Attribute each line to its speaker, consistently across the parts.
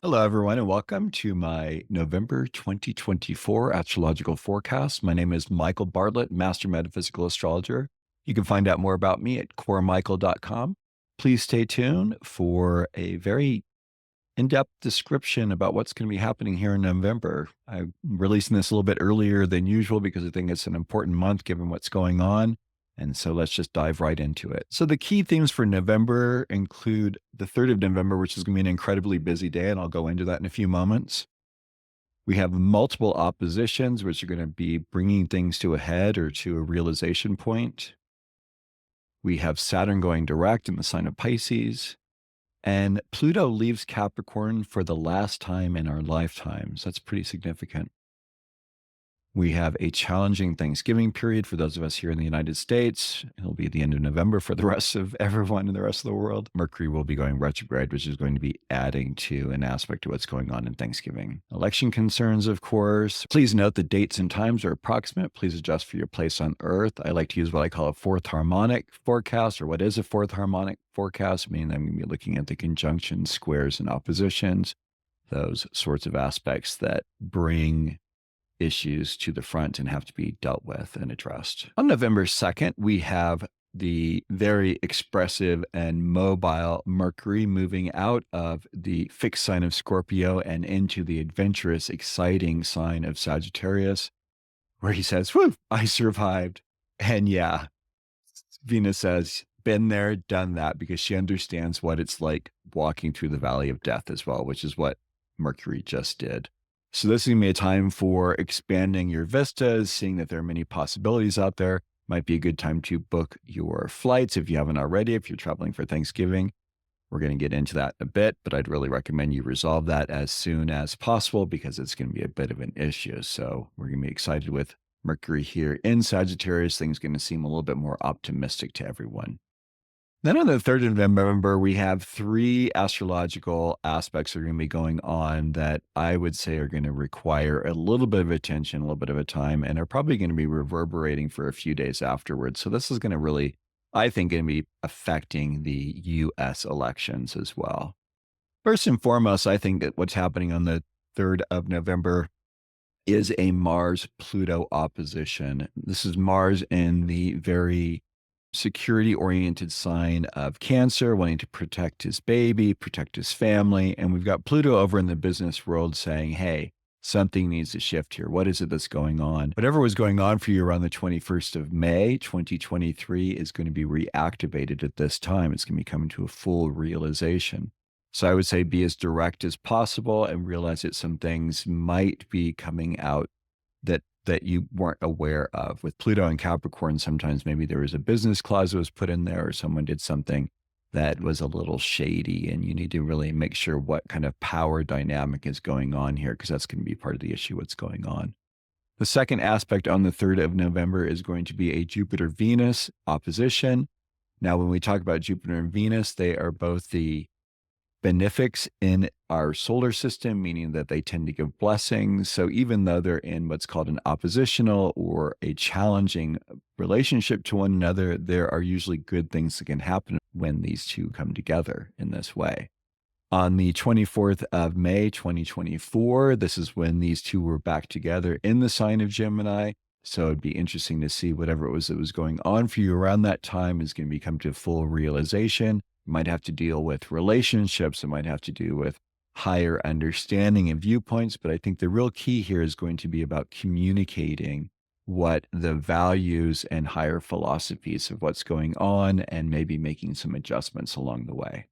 Speaker 1: Hello, everyone, and welcome to my November 2024 astrological forecast. My name is Michael Bartlett, Master Metaphysical Astrologer. You can find out more about me at coremichael.com. Please stay tuned for a very in depth description about what's going to be happening here in November. I'm releasing this a little bit earlier than usual because I think it's an important month given what's going on. And so let's just dive right into it. So, the key themes for November include the 3rd of November, which is going to be an incredibly busy day, and I'll go into that in a few moments. We have multiple oppositions, which are going to be bringing things to a head or to a realization point. We have Saturn going direct in the sign of Pisces. And Pluto leaves Capricorn for the last time in our lifetimes. That's pretty significant. We have a challenging Thanksgiving period for those of us here in the United States. It'll be the end of November for the rest of everyone in the rest of the world. Mercury will be going retrograde, which is going to be adding to an aspect of what's going on in Thanksgiving. Election concerns, of course. Please note the dates and times are approximate. Please adjust for your place on Earth. I like to use what I call a fourth harmonic forecast, or what is a fourth harmonic forecast, meaning I'm going to be looking at the conjunctions, squares, and oppositions, those sorts of aspects that bring issues to the front and have to be dealt with and addressed. On November 2nd, we have the very expressive and mobile Mercury moving out of the fixed sign of Scorpio and into the adventurous, exciting sign of Sagittarius, where he says, "Whew, I survived." And yeah, Venus says, been there, done that, because she understands what it's like walking through the valley of death as well, which is what Mercury just did. So this is going to be a time for expanding your vistas, seeing that there are many possibilities out there. Might be a good time to book your flights if you haven't already, if you're traveling for Thanksgiving. We're going to get into that in a bit, but I'd really recommend you resolve that as soon as possible because it's going to be a bit of an issue. So we're going to be excited with Mercury here in Sagittarius. Things are going to seem a little bit more optimistic to everyone. Then on the 3rd of November, we have 3 astrological aspects that are going to be going on that I would say are going to require a little bit of attention, a little bit of a time, and are probably going to be reverberating for a few days afterwards. So this is going to really, I think, going to be affecting the US elections as well. First and foremost, I think that what's happening on the 3rd of November is a Mars-Pluto opposition. This is Mars in the very security-oriented sign of Cancer, wanting to protect his baby, protect his family. And we've got Pluto over in the business world saying, hey, something needs to shift here. What is it that's going on? Whatever was going on for you around the 21st of May, 2023 is going to be reactivated at this time. It's going to be coming to a full realization. So I would say be as direct as possible and realize that some things might be coming out that you weren't aware of. With Pluto and Capricorn, sometimes maybe there was a business clause that was put in there or someone did something that was a little shady, and you need to really make sure what kind of power dynamic is going on here, because that's going to be part of the issue, what's going on. The second aspect on the 3rd of November is going to be a Jupiter-Venus opposition. Now, when we talk about Jupiter and Venus, they are both the benefics in our solar system, meaning that they tend to give blessings. So even though they're in what's called an oppositional or a challenging relationship to one another, there are usually good things that can happen when these two come together in this way. On the 24th of May, 2024, this is when these two were back together in the sign of Gemini. So it'd be interesting to see whatever it was that was going on for you around that time is going to become to full realization. It might have to deal with relationships. It might have to do with higher understanding and viewpoints. But I think the real key here is going to be about communicating what the values and higher philosophies of what's going on and maybe making some adjustments along the way.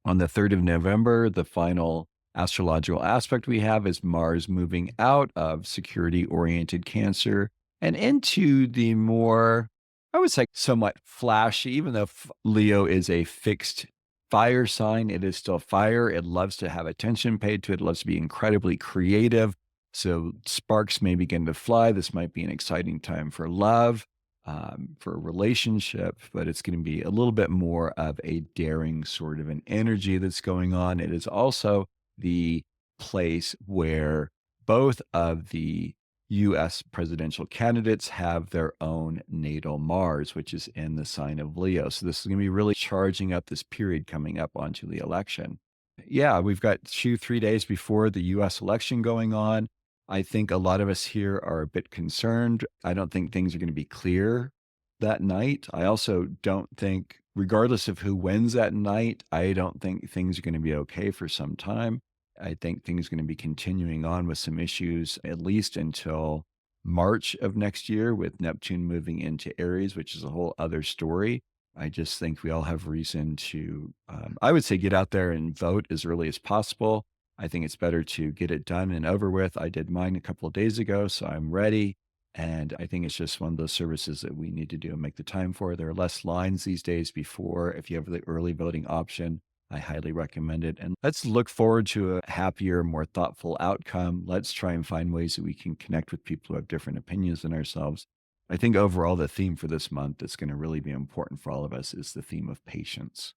Speaker 1: On the 3rd of November, the final astrological aspect we have is Mars moving out of security-oriented Cancer and into the more, I would say, somewhat flashy, even though Leo is a fixed fire sign, it is still fire. It loves to have attention paid to it. It loves to be incredibly creative. So sparks may begin to fly. This might be an exciting time for love, for a relationship, but it's going to be a little bit more of a daring sort of an energy that's going on. It is also the place where both of the US presidential candidates have their own natal Mars, which is in the sign of Leo. So this is going to be really charging up this period coming up onto the election. Yeah, we've got 3 days before the US election going on. I think a lot of us here are a bit concerned. I don't think things are going to be clear that night. I also don't think, regardless of who wins that night, I don't think things are going to be okay for some time. I think things are going to be continuing on with some issues at least until March of next year, with Neptune moving into Aries, which is a whole other story. I just think we all have reason to, I would say, get out there and vote as early as possible. I think it's better to get it done and over with. I did mine a couple of days ago, so I'm ready. And I think it's just one of those services that we need to do and make the time for. There are less lines these days before. If you have the early voting option, I highly recommend it. And let's look forward to a happier, more thoughtful outcome. Let's try and find ways that we can connect with people who have different opinions than ourselves. I think overall, the theme for this month that's going to really be important for all of us is the theme of patience.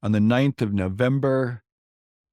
Speaker 1: On the 9th of November,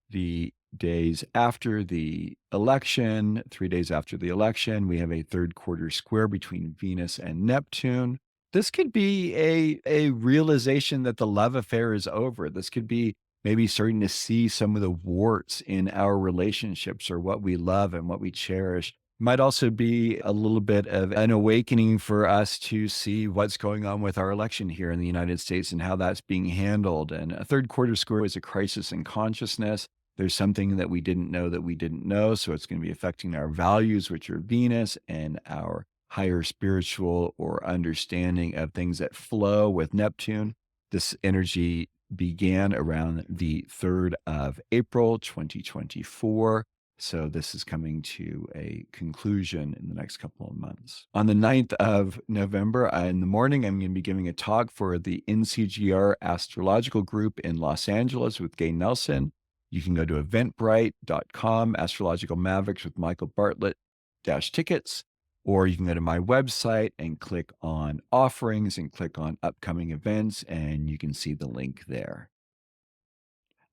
Speaker 1: the days after the election, 3 days after the election, we have a third quarter square between Venus and Neptune. This could be a realization that the love affair is over. This could be maybe starting to see some of the warts in our relationships or what we love and what we cherish. Might also be a little bit of an awakening for us to see what's going on with our election here in the United States and how that's being handled. And a third quarter square is a crisis in consciousness. There's something that we didn't know that we didn't know. So it's going to be affecting our values, which are Venus, and our higher spiritual or understanding of things that flow with Neptune. This energy began around the 3rd of April, 2024. So this is coming to a conclusion in the next couple of months. On the 9th of November, in the morning, I'm going to be giving a talk for the NCGR Astrological Group in Los Angeles with Gay Nelson. You can go to eventbrite.com, Astrological Mavericks with Michael Bartlett tickets, or you can go to my website and click on offerings and click on upcoming events, and you can see the link there.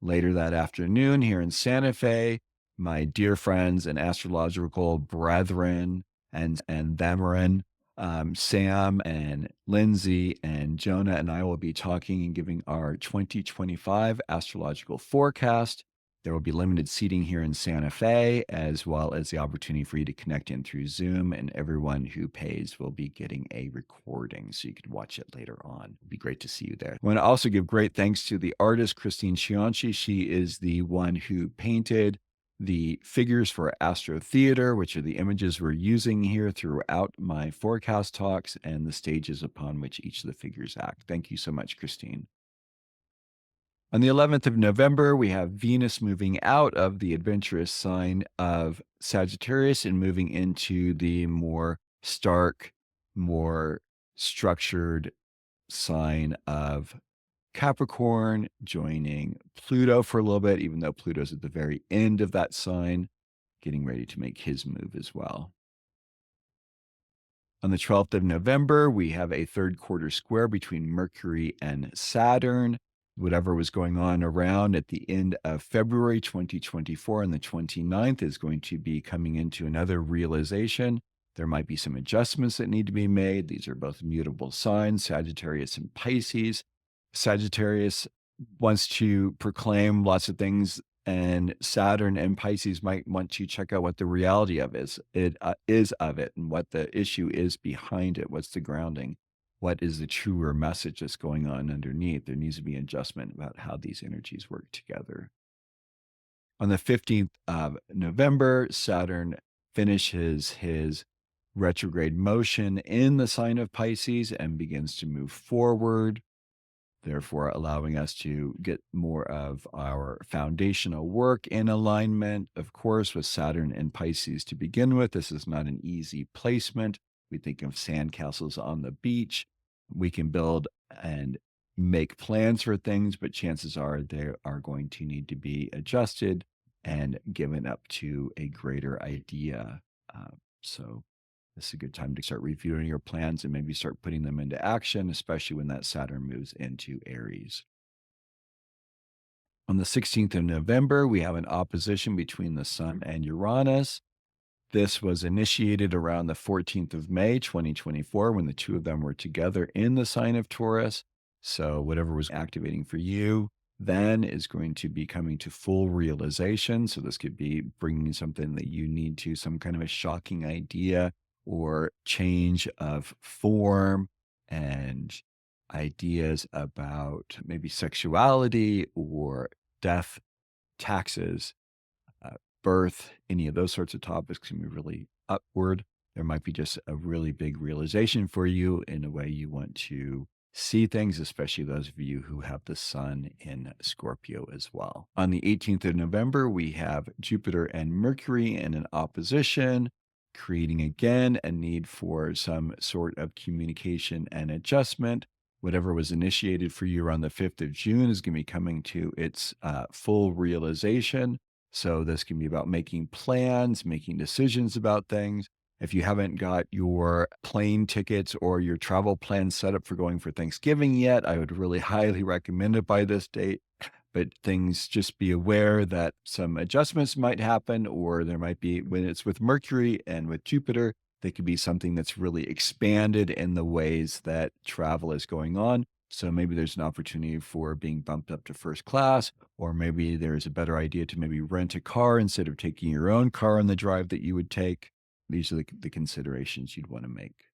Speaker 1: Later that afternoon here in Santa Fe, my dear friends and astrological brethren and themerin, Sam and Lindsay and Jonah and I will be talking and giving our 2025 astrological forecast. There will be limited seating here in Santa Fe, as well as the opportunity for you to connect in through Zoom, and everyone who pays will be getting a recording so you can watch it later on. It'd be great to see you there. I want to also give great thanks to the artist, Christine Cianci. She is the one who painted the figures for Astro Theater, which are the images we're using here throughout my forecast talks and the stages upon which each of the figures act. Thank you so much, Christine. On the 11th of November, we have Venus moving out of the adventurous sign of Sagittarius and moving into the more stark, more structured sign of Capricorn, joining Pluto for a little bit, even though Pluto's at the very end of that sign, getting ready to make his move as well. On the 12th of November, we have a third quarter square between Mercury and Saturn. Whatever was going on around at the end of February 2024 and the 29th is going to be coming into another realization. There might be some adjustments that need to be made. These are both mutable signs, Sagittarius and Pisces. Sagittarius wants to proclaim lots of things, and Saturn and Pisces might want to check out what the reality of is of it, and what the issue is behind it. What's the grounding? What is the truer message that's going on underneath? There needs to be adjustment about how these energies work together. On the 15th of November, Saturn finishes his retrograde motion in the sign of Pisces and begins to move forward, therefore allowing us to get more of our foundational work in alignment. Of course, with Saturn and Pisces to begin with, this is not an easy placement. We think of sandcastles on the beach. We can build and make plans for things, but chances are they are going to need to be adjusted and given up to a greater idea. So this is a good time to start reviewing your plans and maybe start putting them into action, especially when that Saturn moves into Aries. On the 16th of November, we have an opposition between the Sun and Uranus. This was initiated around the 14th of May, 2024, when the two of them were together in the sign of Taurus. So whatever was activating for you then is going to be coming to full realization. So this could be bringing something that you need to, some kind of a shocking idea or change of form and ideas about maybe sexuality or death, taxes, uh, birth, any of those sorts of topics can be really upward. There might be just a really big realization for you in a way you want to see things, especially those of you who have the sun in Scorpio as well. On the 18th of November, we have Jupiter and Mercury in an opposition, creating again a need for some sort of communication and adjustment. Whatever was initiated for you around the 5th of June is going to be coming to its full realization. So this can be about making plans, making decisions about things. If you haven't got your plane tickets or your travel plans set up for going for Thanksgiving yet, I would really highly recommend it by this date. But things, just be aware that some adjustments might happen, or there might be, when it's with Mercury and with Jupiter, they could be something that's really expanded in the ways that travel is going on. So maybe there's an opportunity for being bumped up to first class, or maybe there's a better idea to maybe rent a car instead of taking your own car on the drive that you would take. These are the considerations you'd want to make.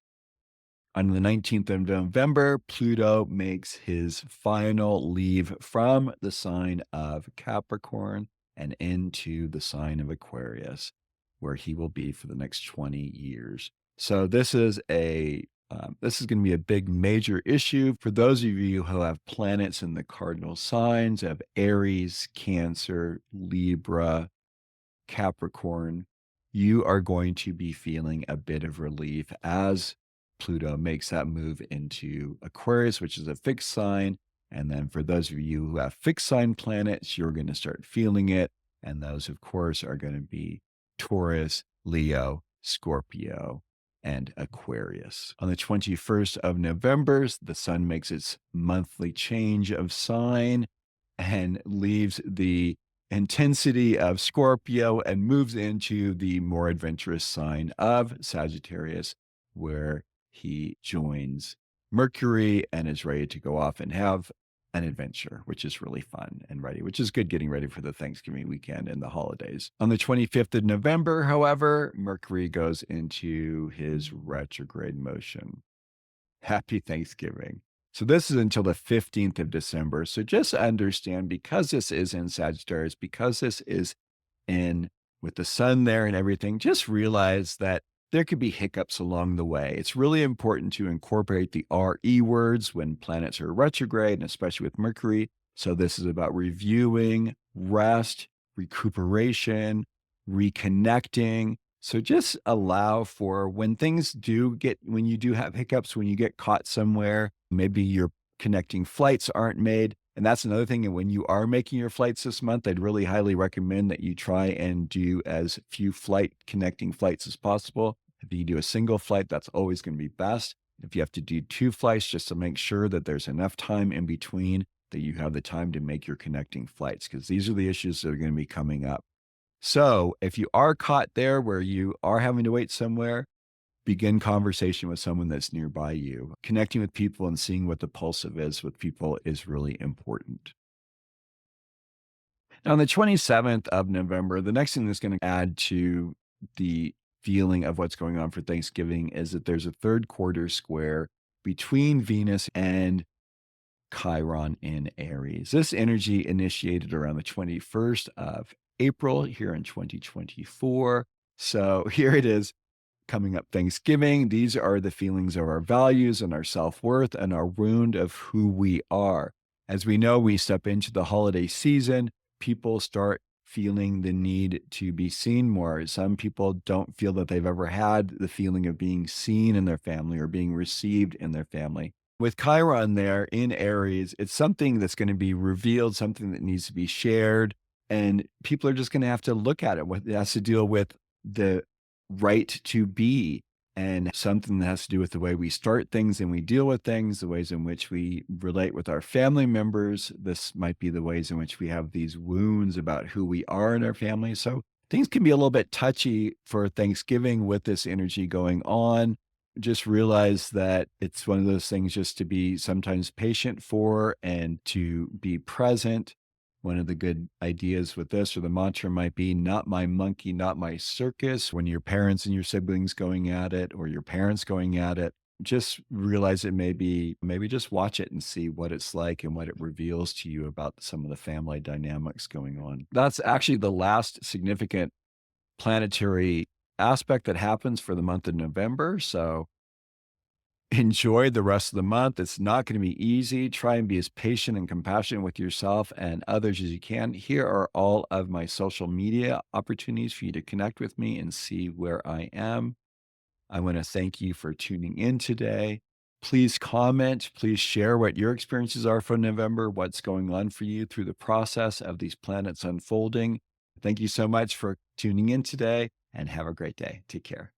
Speaker 1: On the 19th of November, Pluto makes his final leave from the sign of Capricorn and into the sign of Aquarius, where he will be for the next 20 years. So this is going to be a big major issue for those of you who have planets in the cardinal signs of Aries, Cancer, Libra, Capricorn. You are going to be feeling a bit of relief as Pluto makes that move into Aquarius, which is a fixed sign. And then for those of you who have fixed sign planets, you're going to start feeling it. And those, of course, are going to be Taurus, Leo, Scorpio, and Aquarius. On the 21st of November, the sun makes its monthly change of sign and leaves the intensity of Scorpio and moves into the more adventurous sign of Sagittarius, where he joins Mercury and is ready to go off and have an adventure, which is really fun and ready, which is good getting ready for the Thanksgiving weekend and the holidays. On the 25th of November, however, Mercury goes into his retrograde motion. Happy Thanksgiving. So this is until the 15th of December. So just understand, because this is in Sagittarius, because this is in with the sun there and everything, just realize that there could be hiccups along the way. It's really important to incorporate the RE words when planets are retrograde, and especially with Mercury. So this is about reviewing, rest, recuperation, reconnecting. So just allow for when you do have hiccups, when you get caught somewhere, maybe your connecting flights aren't made. And that's another thing. And when you are making your flights this month, I'd really highly recommend that you try and do as few connecting flights as possible. If you do a single flight, that's always going to be best. If you have to do two flights, just to make sure that there's enough time in between that you have the time to make your connecting flights, because these are the issues that are going to be coming up. So if you are caught there where you are having to wait somewhere, begin conversation with someone that's nearby you. Connecting with people and seeing what the pulsive is with people is really important. Now, on the 27th of November, the next thing that's going to add to the feeling of what's going on for Thanksgiving is that there's a third quarter square between Venus and Chiron in Aries. This energy initiated around the 21st of April here in 2024. So here it is coming up Thanksgiving. These are the feelings of our values and our self-worth and our wound of who we are. As we know, we step into the holiday season, people start feeling the need to be seen more. Some people don't feel that they've ever had the feeling of being seen in their family or being received in their family. With Chiron there in Aries, it's something that's going to be revealed, something that needs to be shared, and people are just going to have to look at it. It has to deal with the right to be, and something that has to do with the way we start things and we deal with things, the ways in which we relate with our family members. This might be the ways in which we have these wounds about who we are in our family. So things can be a little bit touchy for Thanksgiving with this energy going on. just realize that it's one of those things just to be sometimes patient for and to be present. One of the good ideas with this or the mantra might be not my monkey, not my circus. When your parents and your siblings going at it or your parents going at it, just realize it may be, maybe just watch it and see what it's like and what it reveals to you about some of the family dynamics going on. That's actually the last significant planetary aspect that happens for the month of November. So enjoy the rest of the month. It's not going to be easy. Try and be as patient and compassionate with yourself and others as you can. Here are all of my social media opportunities for you to connect with me and see where I am. I want to thank you for tuning in today. Please comment, please share what your experiences are for November, what's going on for you through the process of these planets unfolding. Thank you so much for tuning in today and have a great day. Take care.